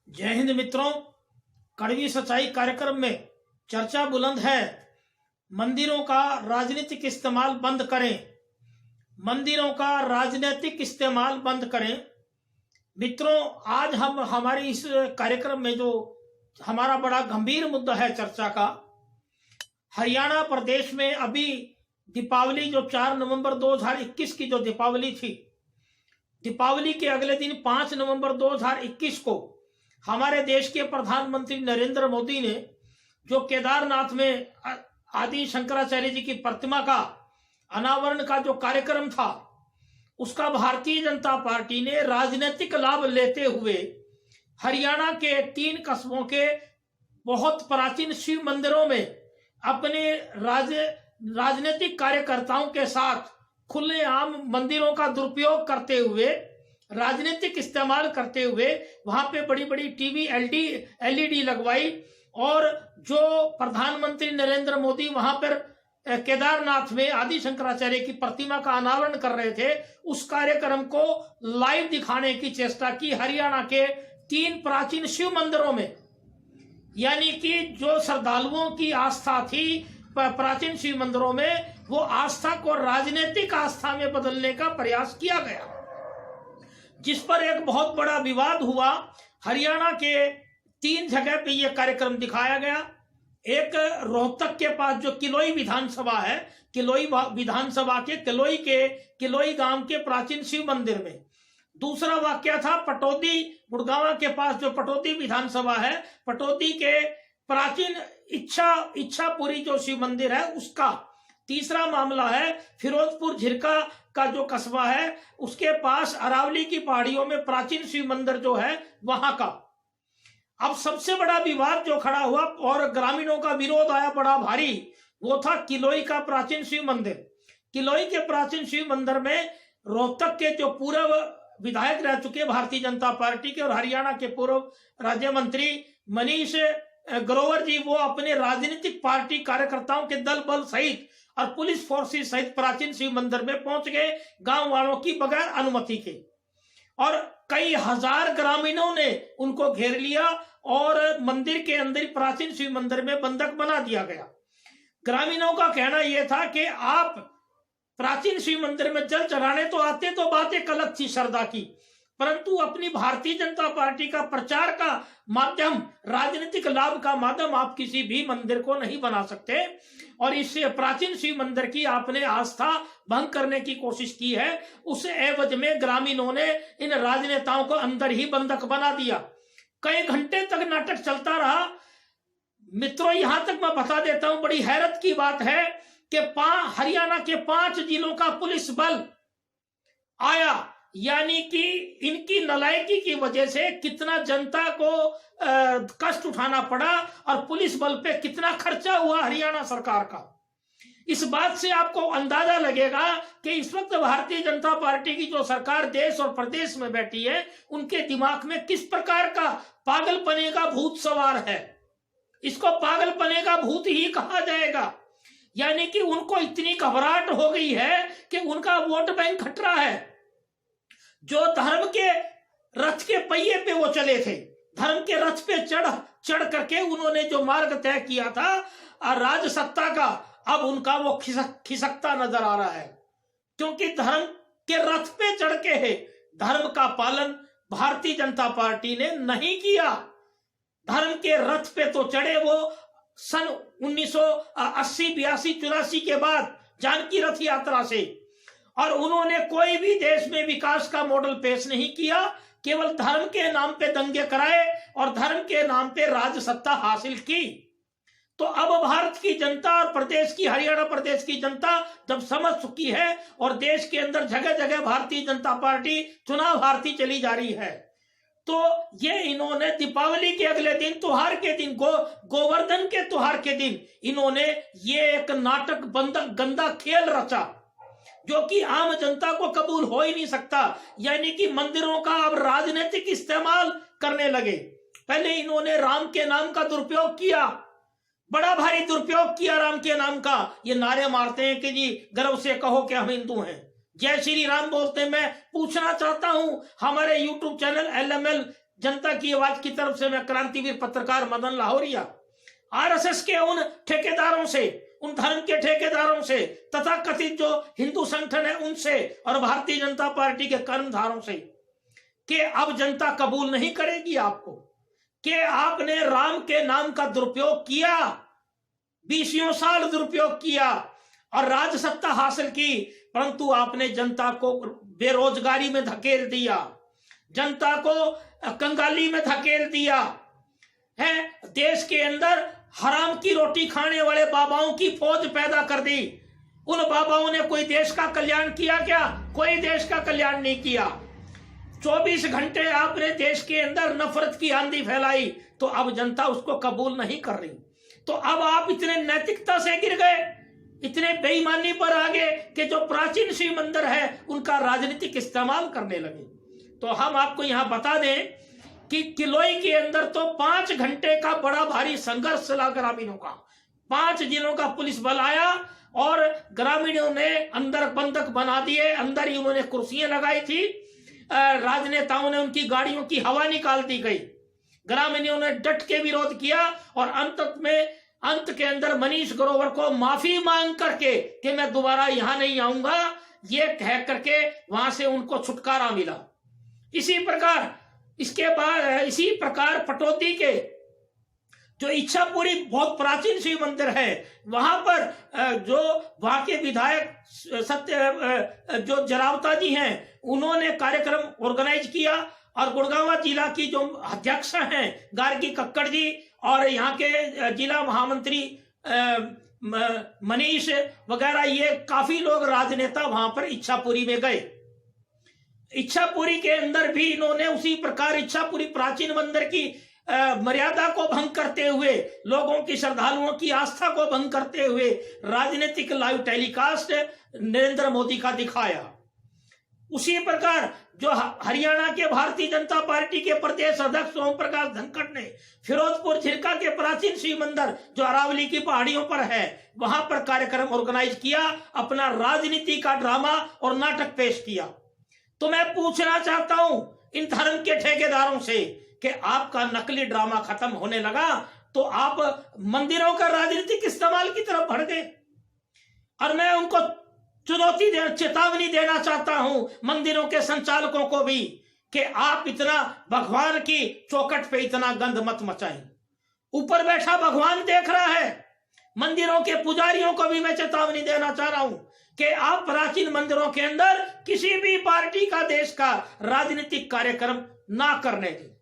जय हिंद मित्रों, कड़वी सच्चाई कार्यक्रम में चर्चा बुलंद है। मंदिरों का राजनीतिक इस्तेमाल बंद करें। मंदिरों का राजनीतिक इस्तेमाल बंद करें। मित्रों, आज हम हमारी इस कार्यक्रम में जो हमारा बड़ा गंभीर मुद्दा है चर्चा का, हरियाणा प्रदेश में अभी दीपावली जो 4 नवंबर 2021 की जो दीपावली थी, दीपावली के अगले दिन 5 नवंबर 2021 को हमारे देश के प्रधानमंत्री नरेंद्र मोदी ने जो केदारनाथ में आदि शंकराचार्य जी की प्रतिमा का अनावरण का जो कार्यक्रम था, उसका भारतीय जनता पार्टी ने राजनीतिक लाभ लेते हुए हरियाणा के 3 कस्बों के बहुत प्राचीन शिव मंदिरों में अपने राजनीतिक कार्यकर्ताओं के साथ खुलेआम मंदिरों का दुरुपयोग करते हुए, राजनीतिक इस्तेमाल करते हुए वहां पे बड़ी बड़ी टीवी एलईडी लगवाई और जो प्रधानमंत्री नरेंद्र मोदी वहां पर केदारनाथ में आदि शंकराचार्य की प्रतिमा का अनावरण कर रहे थे, उस कार्यक्रम को लाइव दिखाने की चेष्टा की हरियाणा के 3 प्राचीन शिव मंदिरों में। यानी कि जो श्रद्धालुओं की आस्था थी प्राचीन शिव मंदिरों में, वो आस्था को राजनीतिक आस्था में बदलने का प्रयास किया गया, जिस पर एक बहुत बड़ा विवाद हुआ। हरियाणा के 3 जगह पे यह कार्यक्रम दिखाया गया। एक रोहतक के पास जो किलोई विधानसभा है, किलोई विधानसभा के किलोई गांव के प्राचीन शिव मंदिर में। दूसरा वाक्य था पटौदी, गुड़गांव के पास जो पटौदी विधानसभा है, पटौदी के प्राचीन इच्छापुरी जो शिव मंदिर है उसका। तीसरा मामला है फिरोजपुर झिरका का जो कस्बा है, उसके पास अरावली की पहाड़ियों में प्राचीन शिव मंदिर जो है वहां का। अब सबसे बड़ा विवाद जो खड़ा हुआ और ग्रामीणों का विरोध आया बड़ा भारी, वो था किलोई का प्राचीन शिव मंदिर। किलोई के प्राचीन शिव मंदिर में रोहतक के जो पूर्व विधायक रह चुके भारतीय जनता पार्टी के और हरियाणा के पूर्व राज्य मंत्री मनीष ग्रोवर जी, वो अपने राजनीतिक पार्टी कार्यकर्ताओं के दल बल सहित और पुलिस फोर्सेस सहित प्राचीन शिव मंदिर में पहुंच गए, गांव वालों की बगैर अनुमति के। और कई हजार ग्रामीणों ने उनको घेर लिया और मंदिर के अंदर प्राचीन शिव मंदिर में बंधक बना दिया गया। ग्रामीणों का कहना यह था कि आप प्राचीन शिव मंदिर में जल चढ़ाने तो आते, तो बात एक अलग थी श्रद्धा की, परंतु अपनी भारतीय जनता पार्टी का प्रचार का माध्यम, राजनीतिक लाभ का माध्यम आप किसी भी मंदिर को नहीं बना सकते। और इससे प्राचीन शिव मंदिर की आपने आस्था भंग करने की कोशिश की है। उस एवज में ग्रामीणों ने इन राजनेताओं को अंदर ही बंधक बना दिया। कई घंटे तक नाटक चलता रहा। मित्रों, यहां तक मैं बता देता हूं, बड़ी हैरत की बात है कि हरियाणा के 5 जिलों का पुलिस बल आया। यानी कि इनकी नालायकी की वजह से कितना जनता को कष्ट उठाना पड़ा और पुलिस बल पे कितना खर्चा हुआ हरियाणा सरकार का। इस बात से आपको अंदाजा लगेगा कि इस वक्त भारतीय जनता पार्टी की जो सरकार देश और प्रदेश में बैठी है, उनके दिमाग में किस प्रकार का पागलपने का भूत सवार है। इसको पागलपने का भूत ही कहा जाएगा। यानी कि उनको इतनी घबराहट हो गई है कि उनका वोट बैंक खतरा है। जो धर्म के रथ के पहिए पे वो चले थे, धर्म के रथ पे चढ़ करके उन्होंने जो मार्ग तय किया था राज सत्ता का, अब उनका वो खिसकता नजर आ रहा है, क्योंकि धर्म के रथ पे चढ़ के है धर्म का पालन भारतीय जनता पार्टी ने नहीं किया। धर्म के रथ पे तो चढ़े वो सन 1980, 82, 84 के बाद जानकी रथ यात्रा से, और उन्होंने कोई भी देश में विकास का मॉडल पेश नहीं किया। केवल धर्म के नाम पे दंगे कराए और धर्म के नाम पे राज सत्ता हासिल की। तो अब भारत की जनता और प्रदेश की, हरियाणा प्रदेश की जनता जब समझ चुकी है और देश के अंदर जगह जगह भारतीय जनता पार्टी चुनाव हारती चली जा रही है, तो ये इन्होंने दीपावली के अगले दिन, त्योहार के दिन, गोवर्धन के त्योहार के दिन इन्होंने ये एक नाटक गंदा खेल रचा, जो कि आम जनता को कबूल हो ही नहीं सकता। यानी कि मंदिरों का अब राजनीतिक इस्तेमाल करने लगे। पहले इन्होंने राम के नाम का दुरुपयोग किया, बड़ा भारी दुरुपयोग किया राम के नाम का। ये नारे मारते हैं कि जी गर्व से कहो कि हम हिंदू हैं, जय श्री राम बोलते हैं। मैं पूछना चाहता हूं हमारे YouTube चैनल LML जनता की आवाज की तरफ से मैं क्रांतिवीर पत्रकार मदन लाहौरिया आरएसएस के उन ठेकेदारों से, उन धर्म के ठेकेदारों से, तथा कथित जो हिंदू संगठन है उनसे और भारतीय जनता पार्टी के कर्णधारों से कि अब जनता कबूल नहीं करेगी आपको कि आपने राम के नाम का दुरुपयोग किया, 20 साल दुरुपयोग किया और राजसत्ता हासिल की, परंतु आपने जनता को बेरोजगारी में धकेल दिया, जनता को कंगाली में धकेल दिया है। देश के अंदर हराम की रोटी खाने वाले बाबाओं की फौज पैदा कर दी। उन बाबाओं ने कोई देश का कल्याण किया क्या? कोई देश का कल्याण नहीं किया। 24 घंटे आपने देश के अंदर नफरत की आंधी फैलाई, तो अब जनता उसको कबूल नहीं कर रही। तो अब आप इतने नैतिकता से गिर गए, इतने बेईमानी पर आ गए कि जो प्राचीन शिव मंदिर है उनका राजनीतिक इस्तेमाल करने लगे। तो हम आपको यहां बता दें कि किलोई के अंदर तो 5 घंटे का बड़ा भारी संघर्ष चला ग्रामीणों का। 5 जिलों का पुलिस बल आया और ग्रामीणों ने अंदर बंधक बना दिए, अंदर ही उन्होंने कुर्सियां लगाई थी, राजनेताओं ने उनकी गाड़ियों की हवा निकाल दी गई, ग्रामीणों ने डट के विरोध किया और अंत के अंदर मनीष ग्रोवर को माफी मांग करके कि मैं दोबारा यहां नहीं आऊंगा, ये कह करके वहां से उनको छुटकारा मिला। इसी प्रकार पटौदी के जो इच्छापुरी बहुत प्राचीन शिव मंदिर है, वहां पर जो वहां के विधायक जो जरावता जी हैं उन्होंने कार्यक्रम ऑर्गेनाइज किया और गुड़गांव जिला की जो अध्यक्ष हैं गार्गी कक्कड़ जी और यहाँ के जिला महामंत्री मनीष वगैरह, ये काफी लोग राजनेता वहां पर इच्छापुरी में गए। इच्छापुरी के अंदर भी इन्होंने उसी प्रकार इच्छापुरी प्राचीन मंदिर की मर्यादा को भंग करते हुए, लोगों की श्रद्धालुओं की आस्था को भंग करते हुए राजनीतिक लाइव टेलीकास्ट नरेंद्र मोदी का दिखाया। उसी प्रकार जो हरियाणा के भारतीय जनता पार्टी के प्रदेश अध्यक्ष ओम प्रकाश धनखड़ ने फिरोजपुर झिरका के प्राचीन शिव मंदिर जो अरावली की पहाड़ियों पर है वहां पर कार्यक्रम ऑर्गेनाइज किया, अपना राजनीति का ड्रामा और नाटक पेश किया। तो मैं पूछना चाहता हूं इन धर्म के ठेकेदारों से कि आपका नकली ड्रामा खत्म होने लगा तो आप मंदिरों का राजनीतिक इस्तेमाल की तरफ बढ़ गए। और मैं उनको चेतावनी देना चाहता हूं मंदिरों के संचालकों को भी कि आप इतना भगवान की चौखट पे इतना गंद मत मचाएं। ऊपर बैठा भगवान देख रहा है। मंदिरों के पुजारियों को भी मैं चेतावनी देना चाह रहा हूं कि आप प्राचीन मंदिरों के अंदर किसी भी पार्टी का देश का राजनीतिक कार्यक्रम ना करने दें।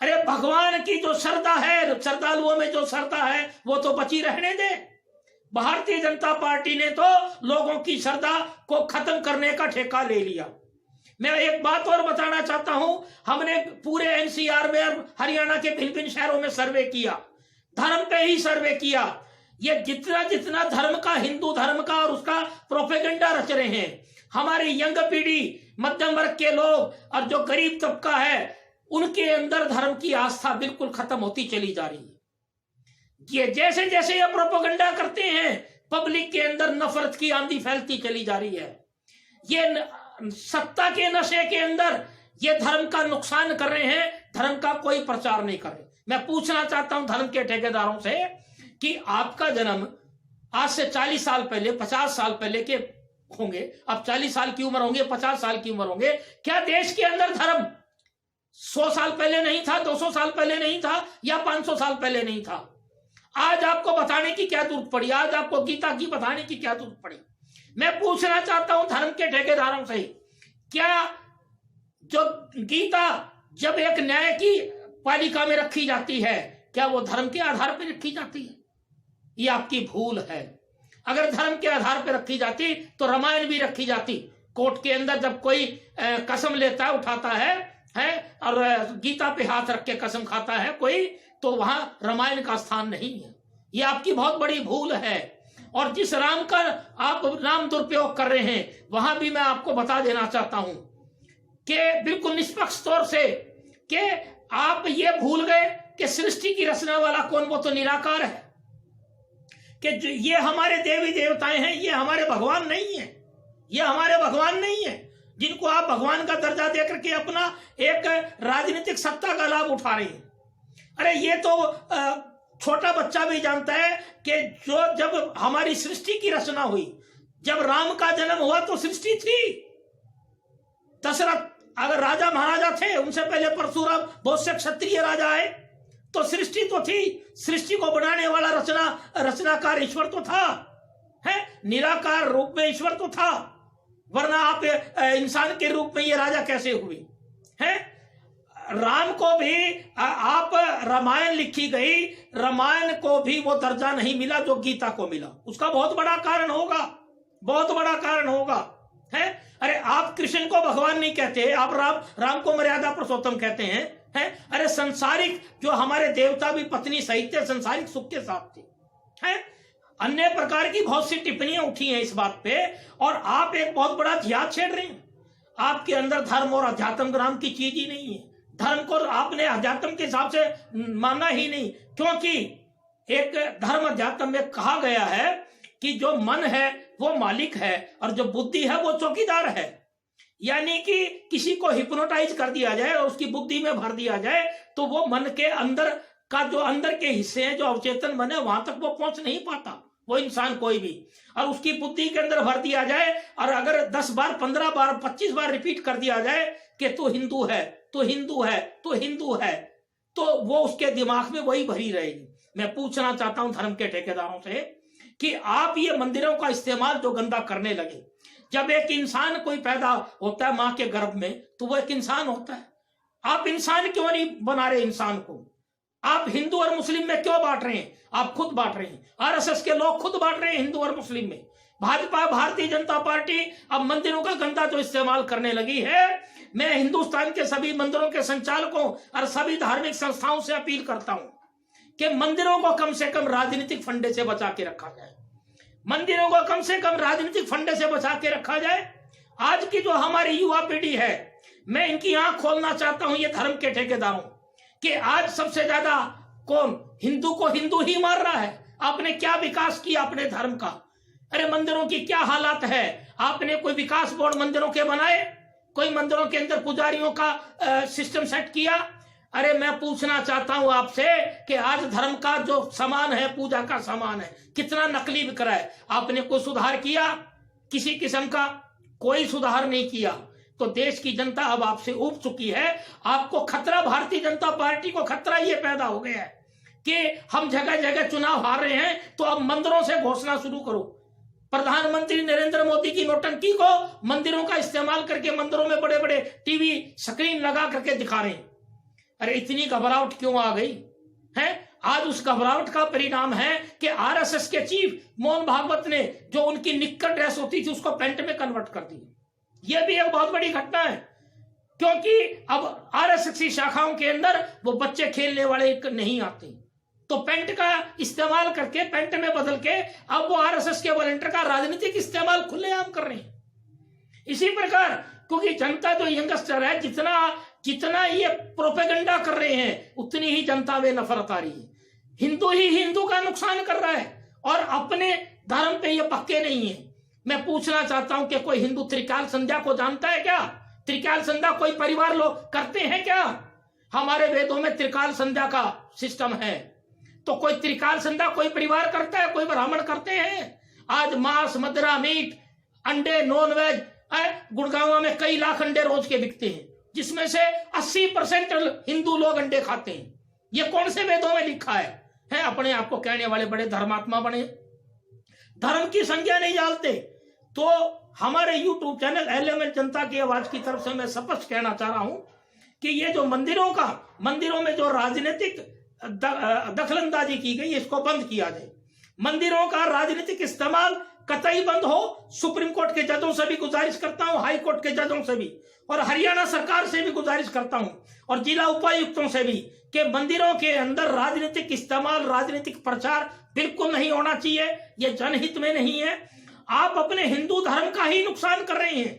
अरे भगवान की जो श्रद्धा है, श्रद्धालुओं में जो श्रद्धा है वो तो बची रहने दे। भारतीय जनता पार्टी ने तो लोगों की श्रद्धा को खत्म करने का ठेका ले लिया। मैं एक बात और बताना चाहता हूं, हमने पूरे एनसीआर में हरियाणा के भिन्न भिन्न शहरों में सर्वे किया, धर्म पे ही सर्वे किया। ये जितना धर्म का, हिंदू धर्म का और उसका प्रोपेगेंडा रच रहे हैं, हमारी यंग पीढ़ी, मध्यम वर्ग के लोग और जो गरीब तबका है उनके अंदर धर्म की आस्था बिल्कुल खत्म होती चली जा रही है। ये जैसे जैसे ये प्रोपेगेंडा करते हैं पब्लिक के अंदर नफरत की आंधी फैलती चली जा रही है। ये सत्ता के नशे के अंदर ये धर्म का नुकसान कर रहे हैं, धर्म का कोई प्रचार नहीं कर रहे। मैं पूछना चाहता हूं धर्म के ठेकेदारों से कि आपका जन्म आज से 40 साल पहले, 50 साल पहले के होंगे, अब 40 साल की उम्र होंगे, 50 साल की उम्र होंगे, क्या देश के अंदर धर्म 100 साल पहले नहीं था, 200 साल पहले नहीं था या 500 साल पहले नहीं था? आज आपको बताने की क्या जरूरत पड़ी? आज आपको गीता की बताने की क्या जरूरत पड़ी? मैं पूछना चाहता हूं धर्म के ठेकेदारों से, क्या जो गीता जब एक न्याय की पालिका में रखी जाती है, क्या वो धर्म के आधार पर रखी जाती है? ये आपकी भूल है। अगर धर्म के आधार पर रखी जाती तो रामायण भी रखी जाती। कोर्ट के अंदर जब कोई कसम लेता है, उठाता है और गीता पे हाथ रख के कसम खाता है कोई, तो वहां रामायण का स्थान नहीं है। ये आपकी बहुत बड़ी भूल है। और जिस राम का आप नाम दुरुपयोग कर रहे हैं, वहां भी मैं आपको बता देना चाहता हूं कि बिल्कुल निष्पक्ष तौर से कि आप ये भूल गए कि सृष्टि की रचना वाला कौन? वो तो निराकार है। कि ये हमारे देवी देवताएं हैं, ये हमारे भगवान नहीं है, ये हमारे भगवान नहीं है। जिनको आप भगवान का दर्जा देकर के अपना एक राजनीतिक सत्ता का लाभ उठा रहे हैं। अरे ये तो छोटा बच्चा भी जानता है कि जब हमारी सृष्टि की रचना हुई, जब राम का जन्म हुआ तो सृष्टि थी। दशरथ अगर राजा महाराजा थे, उनसे पहले परशुराम बहुत से क्षत्रिय राजा आए, तो सृष्टि तो थी। सृष्टि को बनाने वाला रचनाकार ईश्वर तो था, है निराकार रूप में ईश्वर तो था, वरना आप इंसान के रूप में ये राजा कैसे हुए हैं? राम को भी आप रामायण लिखी गई, रामायण को भी वो दर्जा नहीं मिला जो गीता को मिला। उसका बहुत बड़ा कारण होगा, बहुत बड़ा कारण होगा, है। अरे आप कृष्ण को भगवान नहीं कहते, आप राम को मर्यादा पुरुषोत्तम कहते हैं, है। अरे संसारिक जो हमारे देवता भी पत्नी सहित थे, संसारिक सुख के साथ थे, है। अन्य प्रकार की बहुत सी टिप्पणियां उठी हैं इस बात पे, और आप एक बहुत बड़ा जिहाद छेड़ रहे हैं। आपके अंदर धर्म और अध्यात्म नाम की चीज ही नहीं है। धर्म को आपने अध्यात्म के हिसाब से माना ही नहीं, क्योंकि एक धर्म अध्यात्म में कहा गया है कि जो मन है वो मालिक है और जो बुद्धि है वो चौकीदार है। यानी कि किसी को हिप्नोटाइज कर दिया जाए और उसकी बुद्धि में भर दिया जाए तो वो मन के अंदर का जो अंदर के हिस्से हैं, जो अवचेतन मन है, वहां तक वो पहुंच नहीं पाता, वो इंसान कोई भी। और उसकी बुद्धि के अंदर भर दिया जाए और अगर 10 बार 15 बार 25 बार रिपीट कर दिया जाए कि तू हिंदू है, तो हिंदू है, तो हिंदू है, तो वो उसके दिमाग में वही भरी रहेगी। मैं पूछना चाहता हूं धर्म के ठेकेदारों से कि आप ये मंदिरों का इस्तेमाल जो गंदा करने लगे, जब एक इंसान कोई पैदा होता है मां के गर्भ में तो वो एक इंसान होता है। आप इंसान क्यों नहीं बना रहे इंसान को? आप हिंदू और मुस्लिम में क्यों बांट रहे हैं? आप खुद बांट रहे हैं, आरएसएस के लोग खुद बांट रहे हैं हिंदू और मुस्लिम में। भाजपा भारतीय जनता पार्टी अब मंदिरों का गंदा जो इस्तेमाल करने लगी है, मैं हिंदुस्तान के सभी मंदिरों के संचालकों और सभी धार्मिक संस्थाओं से अपील करता हूं कि मंदिरों को कम से कम राजनीतिक फंडे से बचा के रखा जाए। मंदिरों को कम से कम राजनीतिक फंडे से बचा के रखा जाए। आज की जो हमारी युवा पीढ़ी है, मैं इनकी आंख खोलना चाहता हूं, ये धर्म के ठेकेदारों, कि आज सबसे ज्यादा कौन हिंदू को हिंदू ही मार रहा है। आपने क्या विकास किया अपने धर्म का? अरे मंदिरों की क्या हालात है? आपने कोई विकास बोर्ड मंदिरों के बनाए? कोई मंदिरों के अंदर पुजारियों का सिस्टम सेट किया? अरे मैं पूछना चाहता हूं आपसे कि आज धर्म का जो सामान है, पूजा का सामान है, कितना नकली बिक रहा है। आपने कोई सुधार किया? किसी किस्म का कोई सुधार नहीं किया। तो देश की जनता अब आपसे उब चुकी है। आपको खतरा, भारतीय जनता पार्टी को खतरा ये पैदा हो गया है कि हम जगह जगह चुनाव हार रहे हैं, तो अब मंदिरों से घोषणा शुरू करो। प्रधानमंत्री नरेंद्र मोदी की नौटंकी को मंदिरों का इस्तेमाल करके मंदिरों में बड़े बड़े टीवी स्क्रीन लगा करके दिखा रहे हैं। अरे इतनी घबराहट क्यों आ गई है? आज उस घबराहट का परिणाम है कि आरएसएस के चीफ मोहन भागवत ने जो उनकी निक्कर ड्रेस होती थी उसको पैंट में कन्वर्ट कर दी। यह भी एक बहुत बड़ी घटना है, क्योंकि अब आरएसएस की शाखाओं के अंदर वो बच्चे खेलने वाले नहीं आते, तो पैंट का इस्तेमाल करके, पैंट में बदल के अब वो आरएसएस के वॉलंटियर का राजनीतिक इस्तेमाल खुलेआम कर रहे हैं। इसी प्रकार क्योंकि जनता जो यंगस्टर है, जितना ये प्रोपेगेंडा कर रहे हैं, उतनी ही जनता में नफरत आ रही है। हिंदू ही हिंदू का नुकसान कर रहा है और अपने धर्म पे ये पक्के नहीं है। मैं पूछना चाहता हूं कि कोई हिंदू त्रिकाल संध्या को जानता है क्या? त्रिकाल संध्या कोई परिवार लोग करते हैं क्या? हमारे वेदों में त्रिकाल संध्या का सिस्टम है, तो कोई त्रिकाल संध्या कोई परिवार करता है? कोई ब्राह्मण करते हैं? आज मांस, मदिरा, मीट, अंडे, नॉन वेज, गुड़गांव में कई लाख अंडे रोज के बिकते हैं, जिसमें से 80% हिंदू लोग अंडे खाते हैं। ये कौन से वेदों में लिखा है? अपने आप को कहने वाले बड़े धर्मात्मा बने, धर्म की संज्ञा नहीं जानते। तो हमारे YouTube चैनल एलिमेंट जनता की आवाज की तरफ से मैं स्पष्ट कहना चाह रहा हूं कि ये जो मंदिरों में जो राजनीतिक दखलंदाजी की गई, इसको बंद किया जाए। मंदिरों का राजनीतिक इस्तेमाल कतई बंद हो। सुप्रीम कोर्ट के जजों से भी गुजारिश करता हूं, हाई कोर्ट के जजों से भी, और हरियाणा सरकार से भी गुजारिश करता हूं, और जिला उपायुक्तों से भी, कि मंदिरों के अंदर राजनीतिक इस्तेमाल, राजनीतिक प्रचार बिल्कुल नहीं होना चाहिए। यह जनहित में नहीं है। आप अपने हिंदू धर्म का ही नुकसान कर रहे हैं।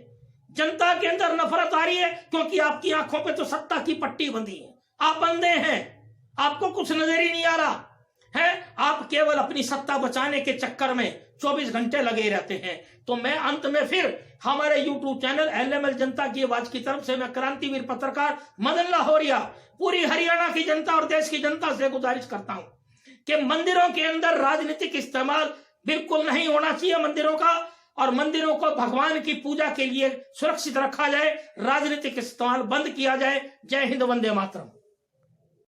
जनता के अंदर नफरत आ रही है क्योंकि आपकी आंखों पे तो सत्ता की पट्टी बंधी है। आप अंधे हैं, आपको कुछ नजर ही नहीं आ रहा है। आप केवल अपनी सत्ता बचाने के चक्कर में 24 घंटे लगे रहते हैं। तो मैं अंत में फिर हमारे YouTube चैनल LML जनता की आवाज की तरफ से मैं क्रांतिवीर पत्रकार मदन लाहौरिया पूरी हरियाणा की जनता और देश की जनता से गुजारिश करता हूं कि मंदिरों के अंदर राजनीतिक इस्तेमाल बिल्कुल नहीं होना चाहिए मंदिरों का, और मंदिरों को भगवान की पूजा के लिए सुरक्षित रखा जाए, राजनीतिक इस्तेमाल बंद किया जाए। जय हिंद, वंदे मातरम।